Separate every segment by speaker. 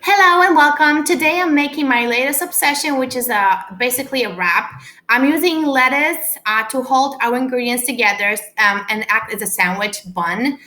Speaker 1: Hello and welcome. Today I'm making my latest obsession, which is basically a wrap. I'm using lettuce to hold our ingredients together and act as a sandwich bun.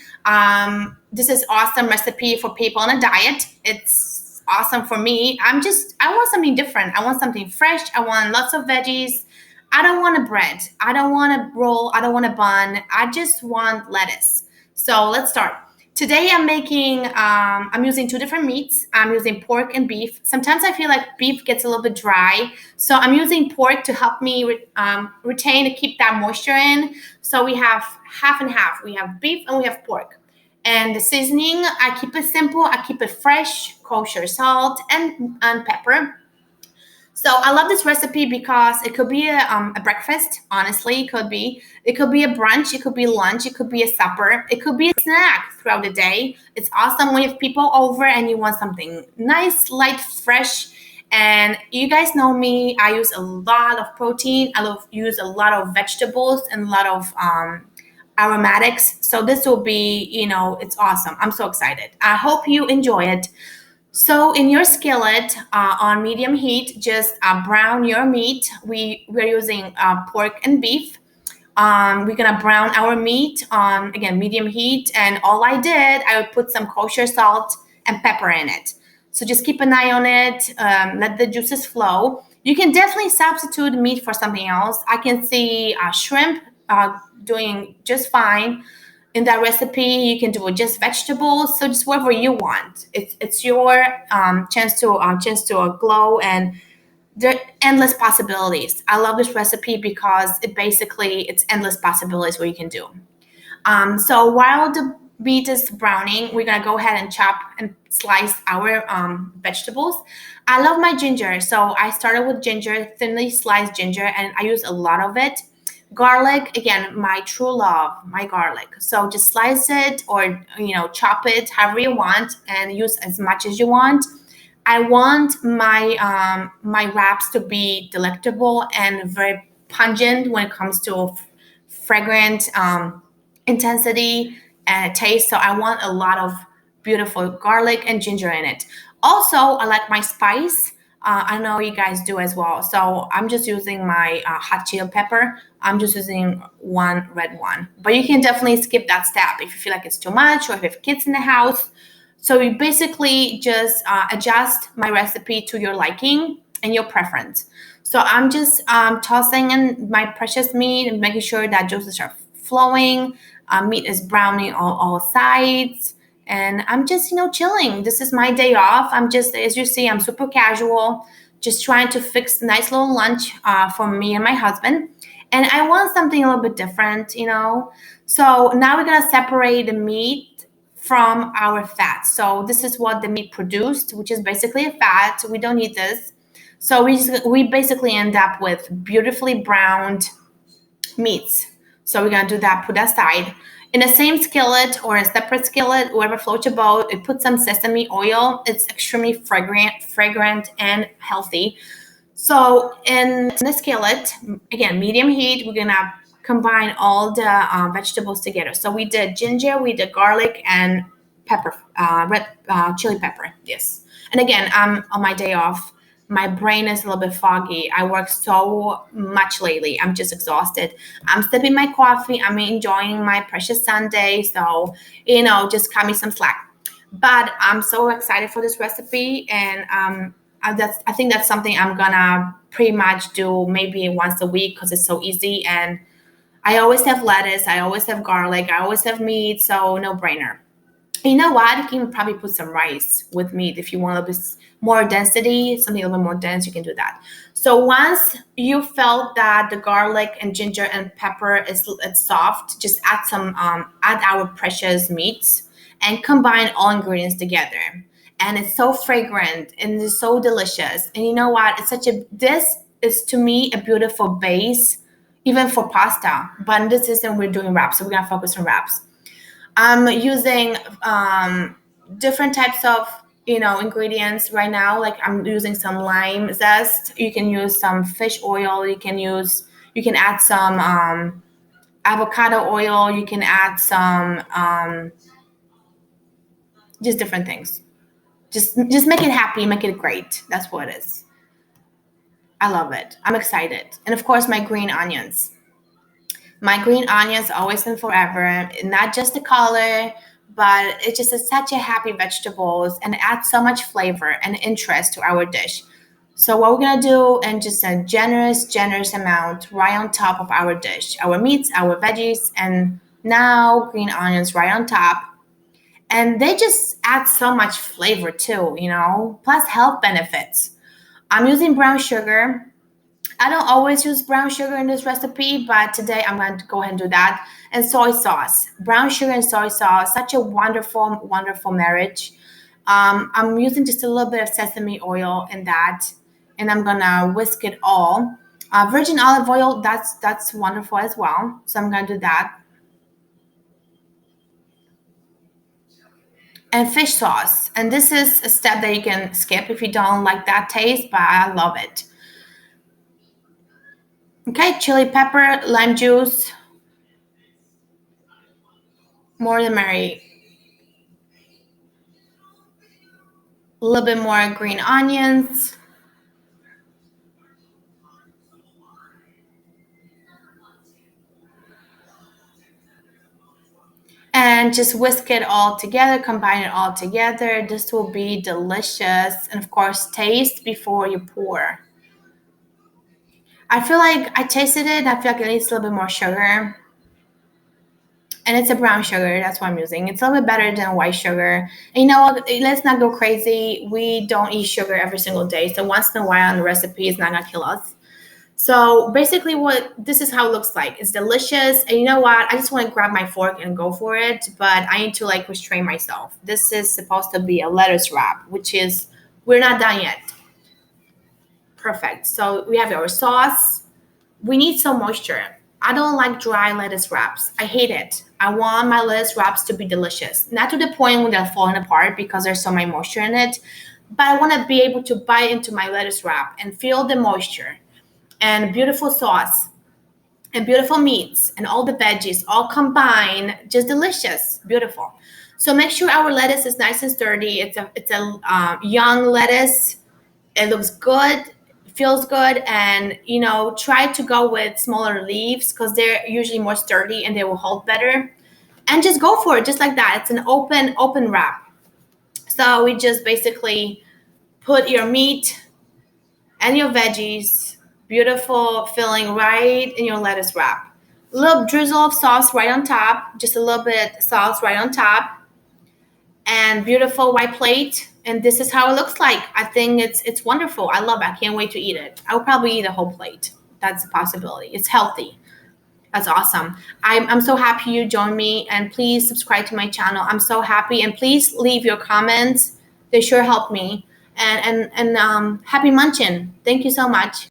Speaker 1: This is awesome recipe for people on a diet. It's awesome for me. I want something different. I want something fresh. I want lots of veggies. I don't want a bread. I don't want a roll. I don't want a bun. I just want lettuce. So let's start. Today I'm using two different meats. I'm using pork and beef. Sometimes I feel like beef gets a little bit dry. So I'm using pork to help me retain and keep that moisture in. So we have half and half. We have beef and we have pork. And the seasoning, I keep it simple. I keep it fresh, kosher salt and pepper. So I love this recipe because it could be a breakfast. Honestly, it could be a brunch, it could be lunch, it could be a supper, it could be a snack throughout the day. It's awesome when you have people over and you want something nice, light, fresh. And you guys know me. I use a lot of protein. Use a lot of vegetables and a lot of aromatics. So this will be, it's awesome. I'm so excited. I hope you enjoy it. So in your skillet on medium heat, just brown your meat. We're using pork and beef. We're gonna brown our meat on again medium heat, and all I would put some kosher salt and pepper in it. So just keep an eye on it. Let the juices flow. You can definitely substitute meat for something else. I can see shrimp doing just fine in that recipe. You can do it just vegetables, so just whatever you want. It's your chance to glow, and there are endless possibilities. I love this recipe because it's endless possibilities what you can do. So while the meat is browning, we're gonna go ahead and chop and slice our vegetables. I love my ginger, so I started with ginger, thinly sliced ginger, and I use a lot of it. Garlic, again, my true love, my garlic. So just slice it or chop it however you want and use as much as you want. I want my wraps to be delectable and very pungent when it comes to fragrant intensity and taste. So I want a lot of beautiful garlic and ginger in it. Also, I like my spice. I know you guys do as well. So I'm just using my hot chili pepper. I'm just using one red one. But you can definitely skip that step if you feel like it's too much or if you have kids in the house. So you basically just adjust my recipe to your liking and your preference. So I'm just tossing in my precious meat and making sure that juices are flowing. Meat is browning on all sides. And I'm just, chilling. This is my day off. I'm just, as you see, I'm super casual, just trying to fix a nice little lunch for me and my husband. And I want something a little bit different. So now we're going to separate the meat from our fat. So this is what the meat produced, which is basically a fat. We don't need this. So we basically end up with beautifully browned meats. So we're gonna do that, put that aside. In the same skillet or a separate skillet, whoever floats your boat, it put some sesame oil. It's extremely fragrant and healthy. So in the skillet, again, medium heat, we're gonna combine all the vegetables together. So we did ginger, we did garlic, and pepper, red chili pepper. Yes. And again, I'm on my day off. My brain is a little bit foggy. I work so much lately. I'm just exhausted. I'm sipping my coffee. I'm enjoying my precious Sunday. So, just cut me some slack. But I'm so excited for this recipe, and I think that's something I'm gonna pretty much do maybe once a week because it's so easy. And I always have lettuce, I always have garlic, I always have meat, so no brainer. You know what? You can probably put some rice with meat if you want a little bit more density, something a little bit more dense. You can do that. So once you felt that the garlic and ginger and pepper is it's soft, just add our precious meats and combine all ingredients together. And it's so fragrant and it's so delicious. And you know what? This is to me a beautiful base, even for pasta. But in this season, we're doing wraps, so we're gonna focus on wraps. I'm using different types of ingredients right now. Like I'm using some lime zest. You can use some fish oil. You can add some avocado oil. You can add some just different things. Just make it happy, make it great. That's what it is. I love it. I'm excited. And of course, my green onions. My green onions always and forever. Not just the color, but it's just such a happy vegetables and adds so much flavor and interest to our dish. So what we're gonna do, and just a generous amount right on top of our dish, our meats, our veggies, and now green onions right on top. And they just add so much flavor too, plus health benefits. I'm using brown sugar. I don't always use brown sugar in this recipe, but today I'm going to go ahead and do that. And soy sauce. Brown sugar and soy sauce, such a wonderful, wonderful marriage. I'm using just a little bit of sesame oil in that, and I'm going to whisk it all. Virgin olive oil, that's wonderful as well. So I'm going to do that. And fish sauce. And this is a step that you can skip if you don't like that taste, but I love it. Okay, chili pepper, lime juice, more than merry. A little bit more green onions. And just whisk it all together, combine it all together. This will be delicious. And of course, taste before you pour. I feel like I tasted it. I feel like it needs a little bit more sugar. And it's a brown sugar. That's what I'm using. It's a little bit better than white sugar. And you know what? Let's not go crazy. We don't eat sugar every single day. So once in a while on the recipe is not going to kill us. So basically this is how it looks like. It's delicious. And you know what? I just want to grab my fork and go for it. But I need to restrain myself. This is supposed to be a lettuce wrap, which is, we're not done yet. Perfect. So we have our sauce. We need some moisture. I don't like dry lettuce wraps. I hate it. I want my lettuce wraps to be delicious. Not to the point when they're falling apart because there's so much moisture in it, but I want to be able to bite into my lettuce wrap and feel the moisture and beautiful sauce and beautiful meats and all the veggies all combined, just delicious, beautiful. So make sure our lettuce is nice and sturdy. It's a young lettuce. It looks good, feels good, and try to go with smaller leaves because they're usually more sturdy and they will hold better. And just go for it, just like that. It's an open wrap. So we just basically put your meat and your veggies, beautiful filling right in your lettuce wrap. A little drizzle of sauce right on top, just a little bit sauce right on top, and beautiful white plate. And this is how it looks like. I think it's wonderful. I love it. I can't wait to eat it. I'll probably eat a whole plate. That's a possibility. It's healthy. That's awesome. I'm so happy you joined me, and please subscribe to my channel. I'm so happy, and please leave your comments. They sure help me. And happy munching. Thank you so much.